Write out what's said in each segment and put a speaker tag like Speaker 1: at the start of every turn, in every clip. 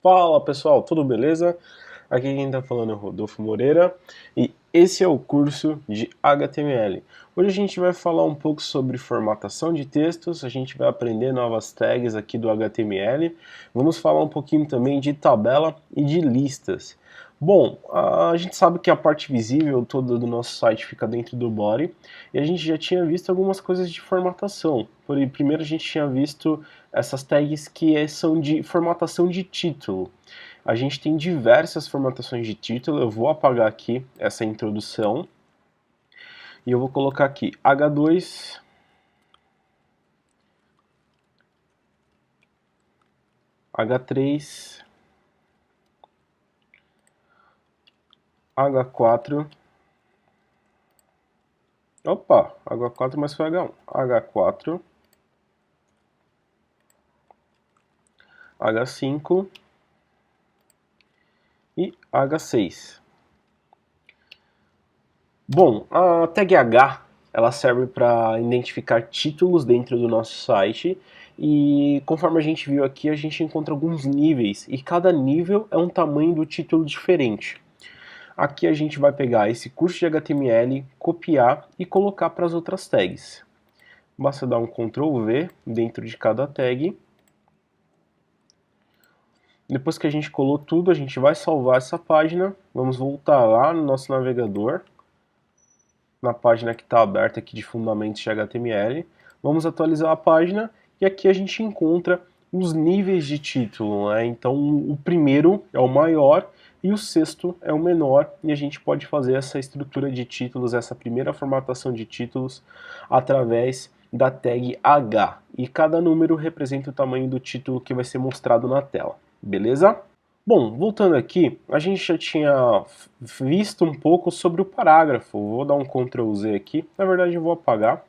Speaker 1: Fala pessoal, tudo beleza? Aqui quem está falando é o Rodolfo Moreira e esse é o curso de HTML. Hoje a gente vai falar um pouco sobre formatação de textos, a gente vai aprender novas tags aqui do HTML, vamos falar um pouquinho também de tabela e de listas. Bom, a gente sabe que a parte visível toda do nosso site fica dentro do body e a gente já tinha visto algumas coisas de formatação. Primeiro a gente tinha visto essas tags que são de formatação de título. A gente tem diversas formatações de título, eu vou apagar aqui essa introdução e eu vou colocar aqui H2, H3, H4, opa, H4, mas foi H1, H4, H5 e H6. Bom, a tag H ela serve para identificar títulos dentro do nosso site e conforme a gente viu aqui, a gente encontra alguns níveis e cada nível é um tamanho do título diferente. Aqui a gente vai pegar esse curso de HTML, copiar e colocar para as outras tags. Basta dar um Ctrl V dentro de cada tag. Depois que a gente colou tudo, a gente vai salvar essa página. Vamos voltar lá no nosso navegador, na página que está aberta aqui de fundamentos de HTML. Vamos atualizar a página e aqui a gente encontra os níveis de título, né? Então o primeiro é o maior e o sexto é o menor, e a gente pode fazer essa estrutura de títulos, essa primeira formatação de títulos através da tag H, e cada número representa o tamanho do título que vai ser mostrado na tela, beleza? Bom, voltando aqui, a gente já tinha visto um pouco sobre o parágrafo. Vou dar um Ctrl Z aqui, na verdade eu vou apagar.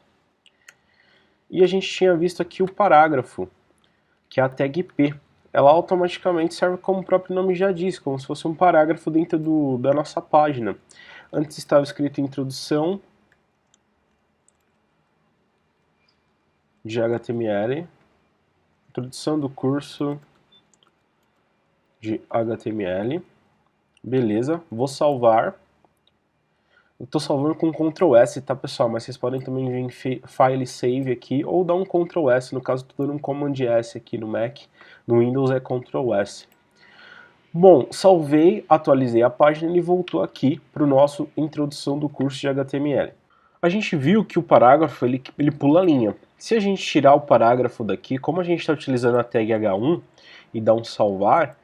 Speaker 1: E a gente tinha visto aqui o parágrafo, que é a tag P. Ela automaticamente serve como o próprio nome já diz, como se fosse um parágrafo dentro da nossa página. Antes estava escrito introdução de HTML, introdução do curso de HTML, beleza, vou salvar. Eu estou salvando com Ctrl S, tá pessoal, mas vocês podem também vir em File Save aqui, ou dar um Ctrl S, no caso estou dando um Command S aqui no Mac, no Windows é Ctrl S. Bom, salvei, atualizei a página e voltou aqui para o nosso introdução do curso de HTML. A gente viu que o parágrafo ele pula a linha. Se a gente tirar o parágrafo daqui, como a gente está utilizando a tag H1 e dá um salvar,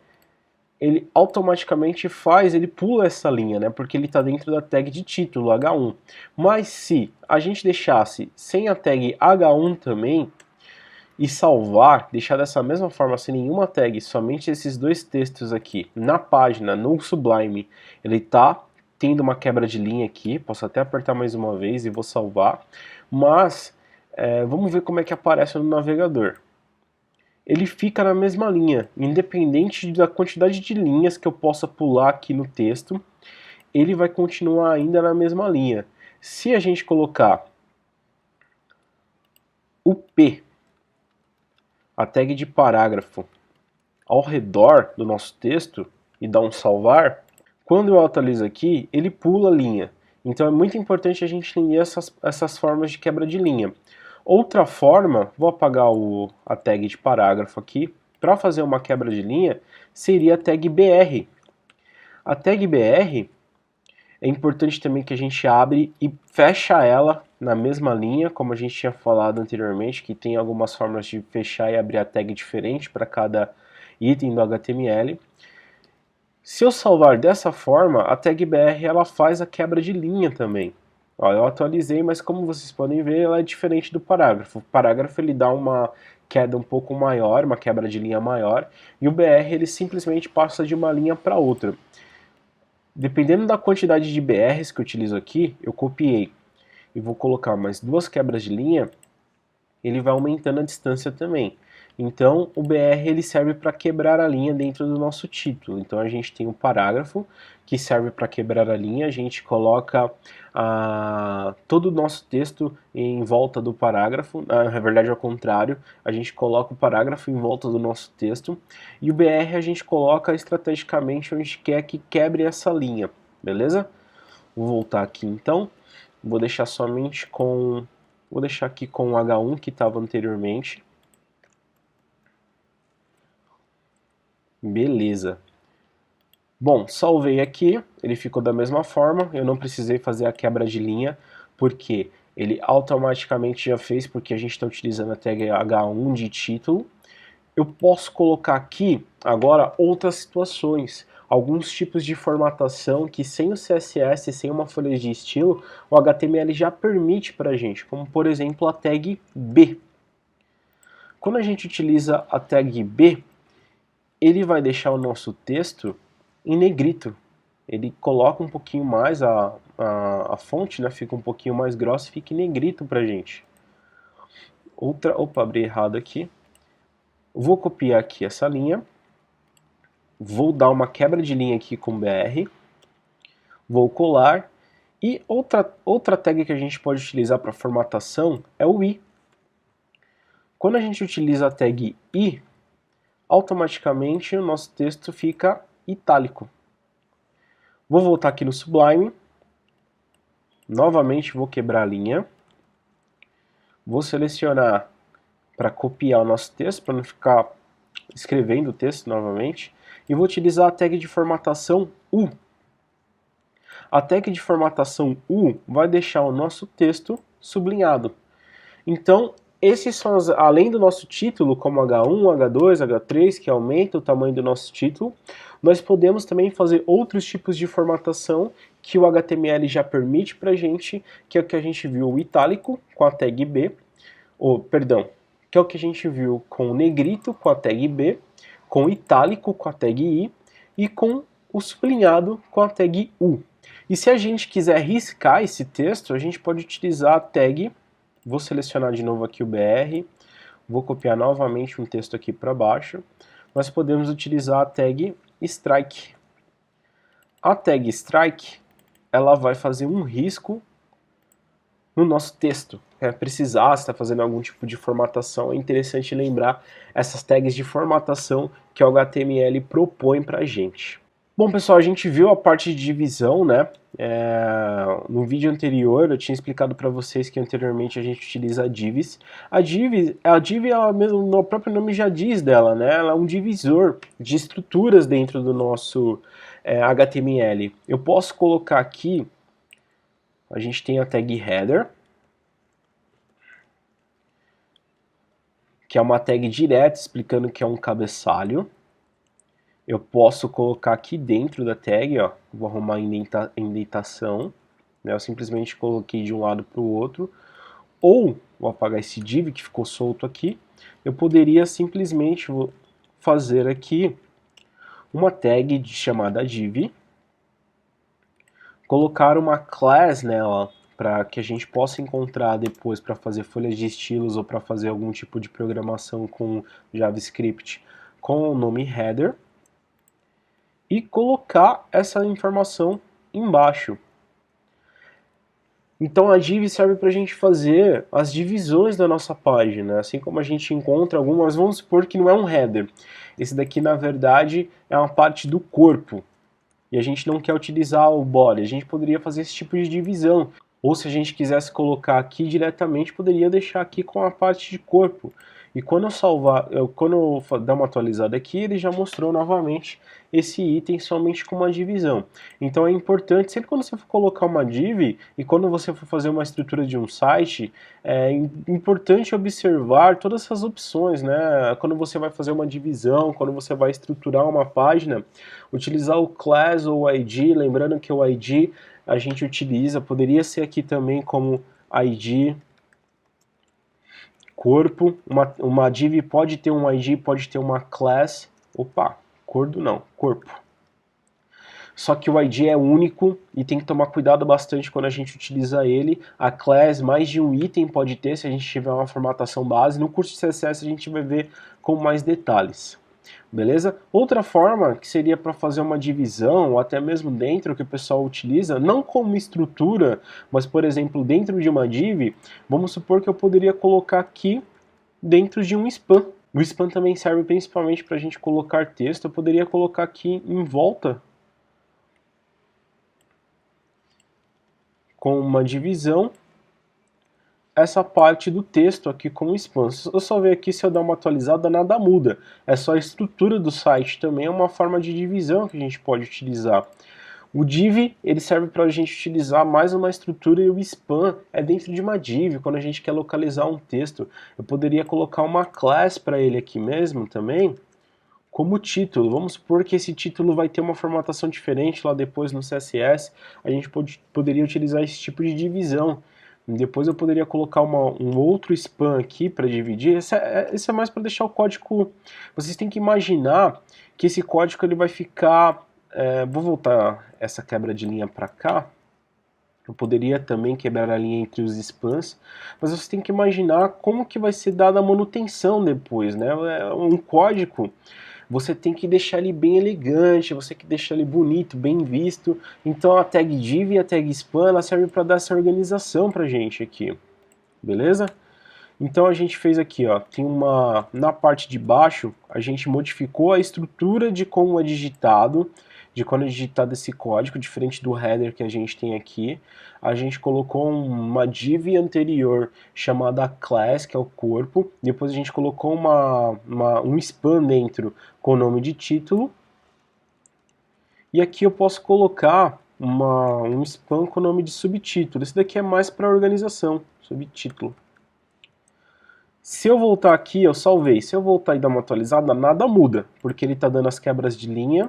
Speaker 1: ele automaticamente ele pula essa linha, né? Porque ele está dentro da tag de título, H1. Mas se a gente deixasse sem a tag H1 também, e salvar, deixar dessa mesma forma, sem nenhuma tag, somente esses dois textos aqui, na página, no Sublime, ele está tendo uma quebra de linha aqui, posso até apertar mais uma vez e vou salvar, mas vamos ver como é que aparece no navegador. Ele fica na mesma linha, independente da quantidade de linhas que eu possa pular aqui no texto, ele vai continuar ainda na mesma linha. Se a gente colocar o P, a tag de parágrafo, ao redor do nosso texto e dar um salvar, quando eu atualizo aqui, ele pula a linha. Então é muito importante a gente entender essas formas de quebra de linha. Outra forma, vou apagar a tag de parágrafo aqui, para fazer uma quebra de linha, seria a tag BR. A tag BR é importante também que a gente abre e fecha ela na mesma linha, como a gente tinha falado anteriormente, que tem algumas formas de fechar e abrir a tag diferente para cada item do HTML. Se eu salvar dessa forma, a tag BR ela faz a quebra de linha também. Ó, eu atualizei, mas como vocês podem ver, ela é diferente do parágrafo. O parágrafo ele dá uma queda um pouco maior, uma quebra de linha maior, e o BR ele simplesmente passa de uma linha para outra. Dependendo da quantidade de BRs que eu utilizo aqui, eu copiei e vou colocar mais duas quebras de linha, ele vai aumentando a distância também. Então, o BR ele serve para quebrar a linha dentro do nosso título. Então, a gente tem um parágrafo que serve para quebrar a linha, a gente coloca todo o nosso texto em volta do parágrafo, na verdade ao contrário, a gente coloca o parágrafo em volta do nosso texto, e o BR a gente coloca estrategicamente onde quer que quebre essa linha, beleza? Vou voltar aqui então, vou deixar somente com... Vou deixar aqui com o H1 que estava anteriormente. Beleza. Bom, salvei aqui, ele ficou da mesma forma, eu não precisei fazer a quebra de linha, porque ele automaticamente já fez, porque a gente está utilizando a tag H1 de título. Eu posso colocar aqui, agora, outras situações, alguns tipos de formatação que sem o CSS, sem uma folha de estilo, o HTML já permite para a gente, como por exemplo a tag B. Quando a gente utiliza a tag B, ele vai deixar o nosso texto em negrito. Ele coloca um pouquinho mais a fonte, né? Fica um pouquinho mais grossa e fica em negrito pra gente. Opa, abri errado aqui. Vou copiar aqui essa linha. Vou dar uma quebra de linha aqui com BR. Vou colar. E outra tag que a gente pode utilizar para formatação é o I. Quando a gente utiliza a tag I, automaticamente o nosso texto fica itálico. Vou voltar aqui no Sublime, novamente vou quebrar a linha, vou selecionar para copiar o nosso texto, para não ficar escrevendo o texto novamente, e vou utilizar a tag de formatação U. A tag de formatação U vai deixar o nosso texto sublinhado. Então, esses são além do nosso título, como H1, H2, H3, que aumenta o tamanho do nosso título, nós podemos também fazer outros tipos de formatação que o HTML já permite para a gente, que é o que a gente viu o itálico com a tag B, que é o que a gente viu com o negrito com a tag B, com o itálico com a tag I e com o sublinhado com a tag U. E se a gente quiser riscar esse texto, a gente pode utilizar a tag. Vou selecionar de novo aqui o BR, vou copiar novamente um texto aqui para baixo. Nós podemos utilizar a tag strike. A tag strike, ela vai fazer um risco no nosso texto. Precisar, se está fazendo algum tipo de formatação, é interessante lembrar essas tags de formatação que o HTML propõe para a gente. Bom, pessoal, a gente viu a parte de divisão, né? No vídeo anterior eu tinha explicado para vocês que anteriormente a gente utiliza a divs. A div, ela mesmo, o próprio nome já diz dela, né? Ela é um divisor de estruturas dentro do nosso HTML. Eu posso colocar aqui, a gente tem a tag header, que é uma tag direta explicando que é um cabeçalho. Eu posso colocar aqui dentro da tag, ó, vou arrumar a indentação, né, eu simplesmente coloquei de um lado para o outro, ou, vou apagar esse div que ficou solto aqui, eu poderia simplesmente fazer aqui uma tag chamada div, colocar uma class nela, para que a gente possa encontrar depois para fazer folhas de estilos ou para fazer algum tipo de programação com JavaScript com o nome header, e colocar essa informação embaixo. Então a div serve para a gente fazer as divisões da nossa página, assim como a gente encontra algumas, vamos supor que não é um header. Esse daqui na verdade é uma parte do corpo, e a gente não quer utilizar o body, a gente poderia fazer esse tipo de divisão. Ou se a gente quisesse colocar aqui diretamente, poderia deixar aqui com a parte de corpo. E quando eu salvar, quando eu dar uma atualizada aqui, ele já mostrou novamente esse item somente com uma divisão. Então é importante, sempre quando você for colocar uma div, e quando você for fazer uma estrutura de um site, é importante observar todas essas opções, né? Quando você vai fazer uma divisão, quando você vai estruturar uma página, utilizar o class ou o ID, lembrando que o ID a gente utiliza, poderia ser aqui também como ID corpo, uma div pode ter um ID, pode ter uma class, corpo. só que o ID é único e tem que tomar cuidado bastante quando a gente utiliza ele. A class, mais de um item pode ter se a gente tiver uma formatação base. No curso de CSS a gente vai ver com mais detalhes. Beleza? Outra forma que seria para fazer uma divisão, ou até mesmo dentro que o pessoal utiliza, não como estrutura, mas por exemplo dentro de uma div, vamos supor que eu poderia colocar aqui dentro de um span. O span também serve principalmente para a gente colocar texto. Eu poderia colocar aqui em volta com uma divisão essa parte do texto aqui como span. Eu só ver aqui, se eu dar uma atualizada, nada muda. É só a estrutura do site também, é uma forma de divisão que a gente pode utilizar. O div, ele serve para a gente utilizar mais uma estrutura, e o span é dentro de uma div, quando a gente quer localizar um texto. Eu poderia colocar uma class para ele aqui mesmo também, como título. Vamos supor que esse título vai ter uma formatação diferente lá depois no CSS, a gente poderia utilizar esse tipo de divisão. Depois eu poderia colocar um outro span aqui para dividir. Isso é mais para deixar o código... Vocês têm que imaginar que esse código ele vai ficar... vou voltar essa quebra de linha para cá. Eu poderia também quebrar a linha entre os spans, mas você tem que imaginar como que vai ser dada a manutenção depois, né? Um código, você tem que deixar ele bem elegante, você tem que deixar ele bonito, bem visto. Então a tag div e a tag span, ela serve para dar essa organização pra gente aqui, beleza? Então a gente fez aqui, ó, tem na parte de baixo, a gente modificou a estrutura de como é digitado, de quando é digitado esse código, diferente do header que a gente tem aqui. A gente colocou uma div anterior chamada class, que é o corpo. Depois a gente colocou um span dentro com o nome de título. E aqui eu posso colocar um span com o nome de subtítulo. Esse daqui é mais para organização, subtítulo. Se eu voltar aqui, eu salvei. Se eu voltar e dar uma atualizada, nada muda, porque ele está dando as quebras de linha,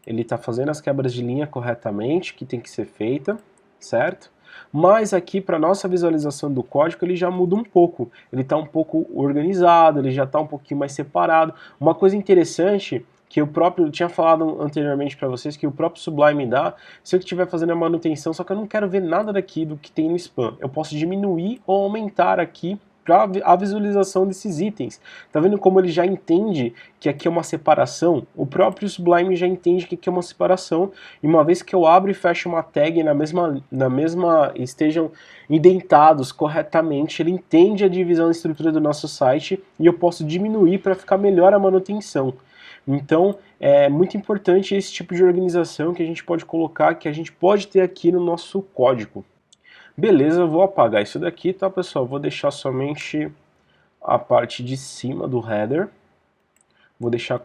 Speaker 1: ele está fazendo as quebras de linha corretamente, que tem que ser feita, certo? Mas aqui, para nossa visualização do código, ele já muda um pouco. Ele está um pouco organizado, ele já está um pouquinho mais separado. Uma coisa interessante que eu tinha falado anteriormente para vocês, que o próprio Sublime dá, se eu estiver fazendo a manutenção, só que eu não quero ver nada daqui do que tem no spam. Eu posso diminuir ou aumentar aqui para a visualização desses itens. Tá vendo como ele já entende que aqui é uma separação? O próprio Sublime já entende que aqui é uma separação, e uma vez que eu abro e fecho uma tag estejam indentados corretamente, ele entende a divisão e estrutura do nosso site, e eu posso diminuir para ficar melhor a manutenção. Então, é muito importante esse tipo de organização que a gente pode colocar, que a gente pode ter aqui no nosso código. Beleza, eu vou apagar isso daqui, tá, pessoal? Vou deixar somente a parte de cima do header. Vou deixar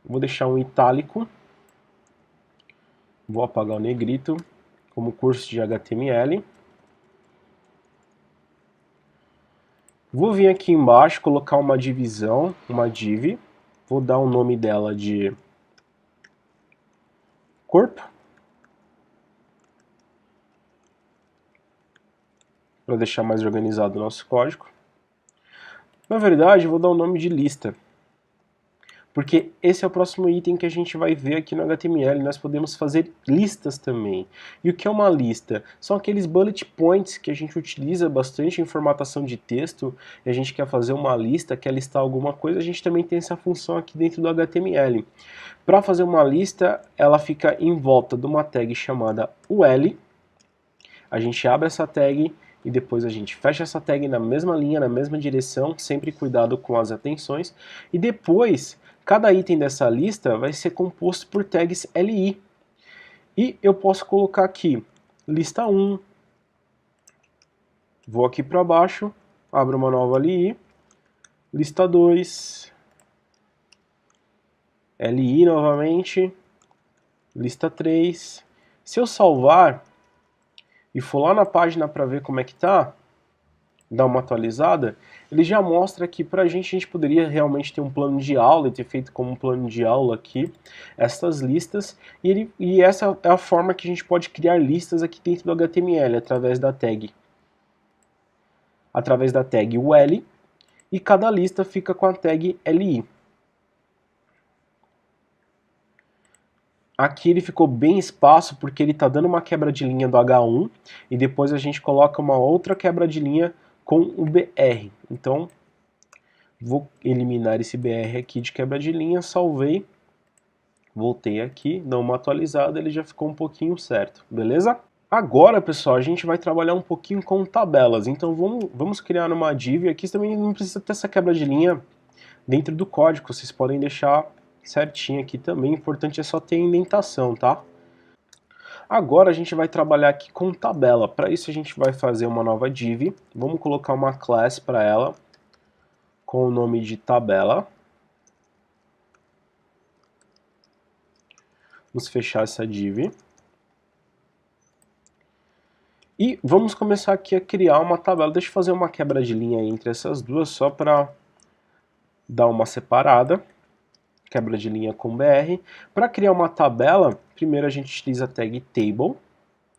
Speaker 1: Vou deixar um itálico. Vou apagar o negrito como curso de HTML. Vou vir aqui embaixo, colocar uma divisão, uma div. Vou dar o nome dela de corpo, para deixar mais organizado o nosso código. Na verdade, vou dar o nome de lista, porque esse é o próximo item que a gente vai ver aqui no HTML. Nós podemos fazer listas também. E o que é uma lista? São aqueles bullet points que a gente utiliza bastante em formatação de texto, e a gente quer fazer uma lista, quer listar alguma coisa, a gente também tem essa função aqui dentro do HTML. Para fazer uma lista, ela fica em volta de uma tag chamada UL. A gente abre essa tag e depois a gente fecha essa tag na mesma linha, na mesma direção, sempre cuidado com as atenções. E depois, cada item dessa lista vai ser composto por tags LI. E eu posso colocar aqui, lista 1, vou aqui para baixo, abro uma nova LI, lista 2, LI novamente, lista 3. Se eu salvar e for lá na página para ver como é que tá, dar uma atualizada, ele já mostra que pra gente, a gente poderia realmente ter um plano de aula e ter feito como um plano de aula aqui, essas listas, e essa é a forma que a gente pode criar listas aqui dentro do HTML, através da tag UL, e cada lista fica com a tag LI. Aqui ele ficou bem espaço porque ele está dando uma quebra de linha do H1 e depois a gente coloca uma outra quebra de linha com o BR. Então, vou eliminar esse BR aqui de quebra de linha, salvei, voltei aqui, dou uma atualizada, ele já ficou um pouquinho certo, beleza? Agora, pessoal, a gente vai trabalhar um pouquinho com tabelas. Então, vamos criar uma div. Aqui também não precisa ter essa quebra de linha dentro do código. Vocês podem deixar certinho aqui também. O importante é só ter indentação, tá? Agora a gente vai trabalhar aqui com tabela. Para isso a gente vai fazer uma nova div. Vamos colocar uma class para ela com o nome de tabela. Vamos fechar essa div. E vamos começar aqui a criar uma tabela. Deixa eu fazer uma quebra de linha entre essas duas só para dar uma separada. Quebra de linha com BR. Para criar uma tabela, primeiro a gente utiliza a tag table.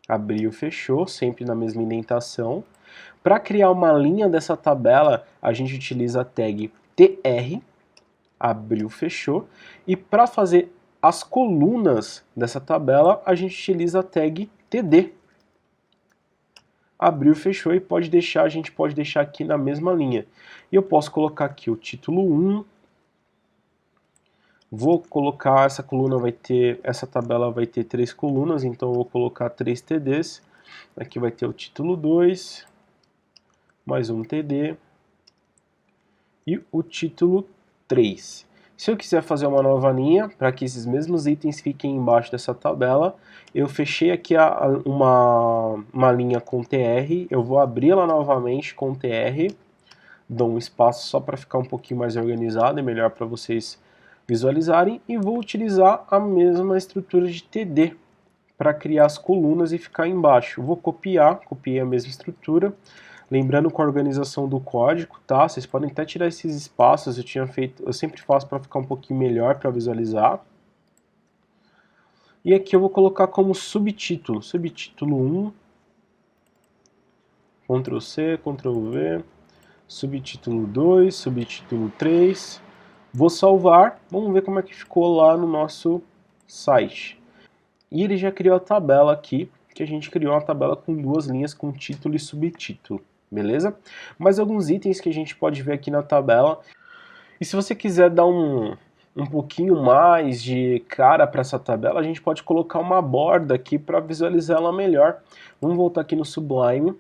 Speaker 1: Abriu, fechou, sempre na mesma indentação. Para criar uma linha dessa tabela, a gente utiliza a tag tr. Abriu, fechou. E para fazer as colunas dessa tabela, a gente utiliza a tag td. Abriu, fechou e a gente pode deixar aqui na mesma linha. E eu posso colocar aqui o título 1. Vou colocar, essa tabela vai ter 3 colunas, então eu vou colocar 3 TDs. Aqui vai ter o título 2, mais um TD e o título 3. Se eu quiser fazer uma nova linha, para que esses mesmos itens fiquem embaixo dessa tabela, eu fechei aqui uma linha com TR, eu vou abrir ela novamente com TR, dou um espaço só para ficar um pouquinho mais organizado, é melhor para vocês visualizarem, e vou utilizar a mesma estrutura de TD para criar as colunas e ficar embaixo. Eu vou copiei a mesma estrutura, lembrando com a organização do código, tá? Vocês podem até tirar esses espaços, eu sempre faço para ficar um pouquinho melhor para visualizar. E aqui eu vou colocar como subtítulo 1, Ctrl C, Ctrl V, subtítulo 2, subtítulo 3. Vou salvar, vamos ver como é que ficou lá no nosso site. E ele já criou a tabela aqui, que a gente criou uma tabela com 2 linhas com título e subtítulo, beleza? Mais alguns itens que a gente pode ver aqui na tabela. E se você quiser dar um pouquinho mais de cara para essa tabela, a gente pode colocar uma borda aqui para visualizar ela melhor. Vamos voltar aqui no Sublime,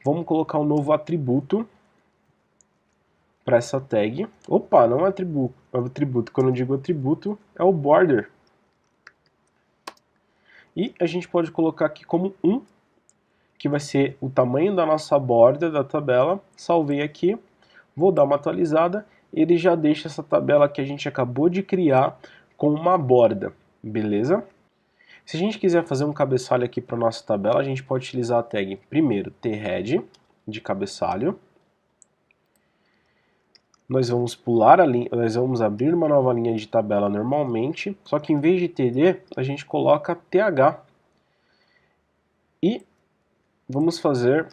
Speaker 1: vamos colocar um novo atributo para essa tag. Opa, não é atributo, quando eu digo atributo é o border. E a gente pode colocar aqui como 1, que vai ser o tamanho da nossa borda da tabela. Salvei aqui, vou dar uma atualizada, ele já deixa essa tabela que a gente acabou de criar com uma borda, beleza? Se a gente quiser fazer um cabeçalho aqui para a nossa tabela, a gente pode utilizar a tag, primeiro, thead, de cabeçalho. Nós vamos pular a linha, nós vamos abrir uma nova linha de tabela normalmente, só que em vez de TD, a gente coloca TH. E vamos fazer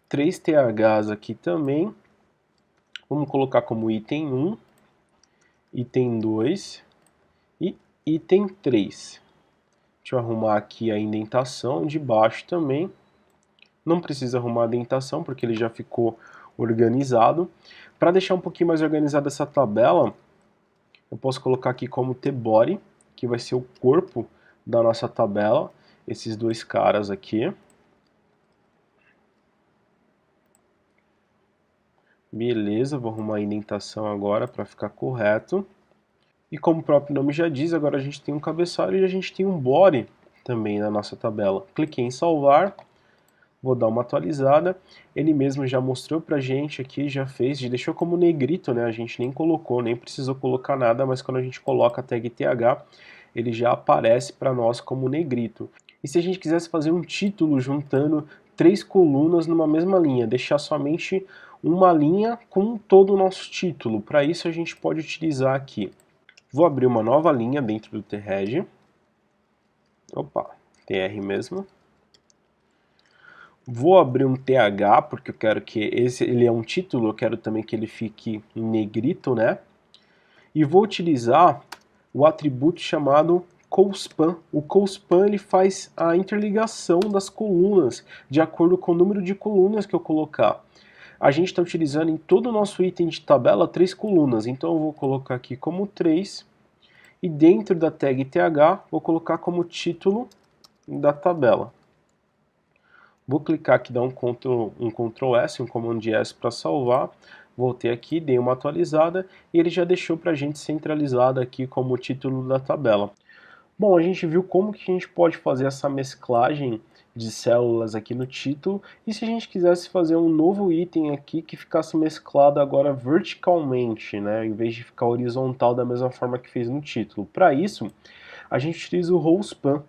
Speaker 1: 3 THs aqui também. Vamos colocar como item 1, item 2 e item 3. Deixa eu arrumar aqui a indentação de baixo também. Não precisa arrumar a indentação porque ele já ficou organizado. Para deixar um pouquinho mais organizada essa tabela, eu posso colocar aqui como tbody, que vai ser o corpo da nossa tabela, esses dois caras aqui. Beleza, vou arrumar a indentação agora para ficar correto. E como o próprio nome já diz, agora a gente tem um cabeçalho e a gente tem um body também na nossa tabela. Cliquei em salvar, vou dar uma atualizada. Ele mesmo já mostrou pra gente aqui, já deixou como negrito, né? A gente nem colocou, nem precisou colocar nada, mas quando a gente coloca a tag TH, ele já aparece para nós como negrito. E se a gente quisesse fazer um título juntando 3 colunas numa mesma linha, deixar somente uma linha com todo o nosso título, para isso a gente pode utilizar aqui. Vou abrir uma nova linha dentro do thead. Opa, tr mesmo. Vou abrir um TH, porque eu quero que ele é um título, eu quero também que ele fique em negrito, né? E vou utilizar o atributo chamado COSPAN. O COSPAN ele faz a interligação das colunas de acordo com o número de colunas que eu colocar. A gente está utilizando em todo o nosso item de tabela 3 colunas, então eu vou colocar aqui como 3 e dentro da tag TH vou colocar como título da tabela. Vou clicar aqui, dar um Ctrl S, um Command S para salvar. Voltei aqui, dei uma atualizada e ele já deixou para a gente centralizado aqui como título da tabela. Bom, a gente viu como que a gente pode fazer essa mesclagem de células aqui no título, e se a gente quisesse fazer um novo item aqui que ficasse mesclado agora verticalmente, né, em vez de ficar horizontal da mesma forma que fez no título. Para isso, a gente utiliza o RowSpan.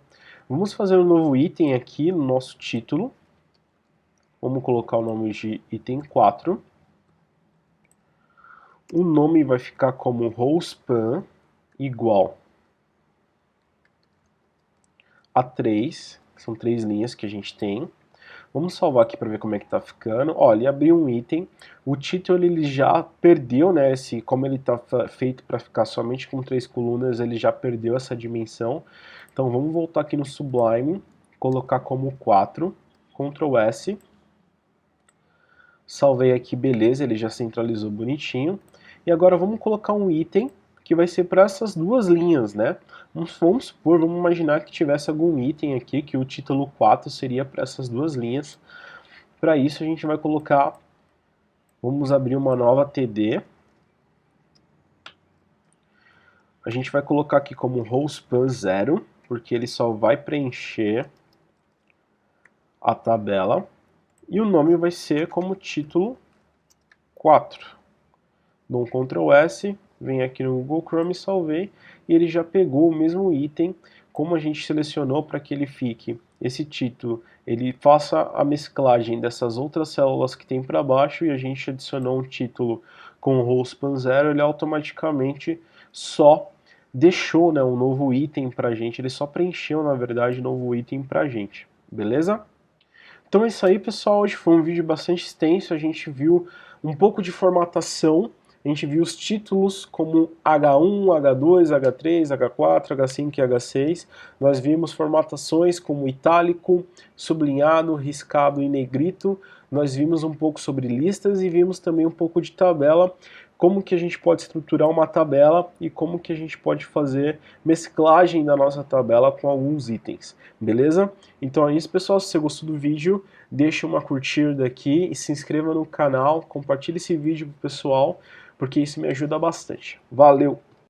Speaker 1: Vamos fazer um novo item aqui no nosso título. Vamos colocar o nome de item 4. O nome vai ficar como RowSpan igual a 3, são 3 linhas que a gente tem. Vamos salvar aqui para ver como é que está ficando. Olha, ele abriu um item, o título ele já perdeu, né, como ele está feito para ficar somente com 3 colunas, ele já perdeu essa dimensão. Então vamos voltar aqui no Sublime, colocar como 4, Ctrl S. Salvei aqui, beleza, ele já centralizou bonitinho. E agora vamos colocar um item que vai ser para essas duas linhas, né? Vamos supor, vamos imaginar que tivesse algum item aqui, que o título 4 seria para essas duas linhas. Para isso a gente vai colocar, vamos abrir uma nova TD. A gente vai colocar aqui como RowSpan 0, porque ele só vai preencher a tabela. E o nome vai ser como título 4. Dou um Ctrl S, venho aqui no Google Chrome e salvei, e ele já pegou o mesmo item, como a gente selecionou para que ele fique, esse título, ele faça a mesclagem dessas outras células que tem para baixo, e a gente adicionou um título com o RowSpan 0, ele automaticamente só deixou, né, um novo item para a gente, ele só preencheu, na verdade, um novo item para a gente, beleza? Então é isso aí, pessoal, hoje foi um vídeo bastante extenso, a gente viu um pouco de formatação, a gente viu os títulos como H1, H2, H3, H4, H5 e H6. Nós vimos formatações como itálico, sublinhado, riscado e negrito. Nós vimos um pouco sobre listas e vimos também um pouco de tabela, como que a gente pode estruturar uma tabela e como que a gente pode fazer mesclagem da nossa tabela com alguns itens, beleza? Então é isso, pessoal, se você gostou do vídeo, deixa uma curtida aqui e se inscreva no canal, compartilhe esse vídeo pro pessoal, porque isso me ajuda bastante. Valeu!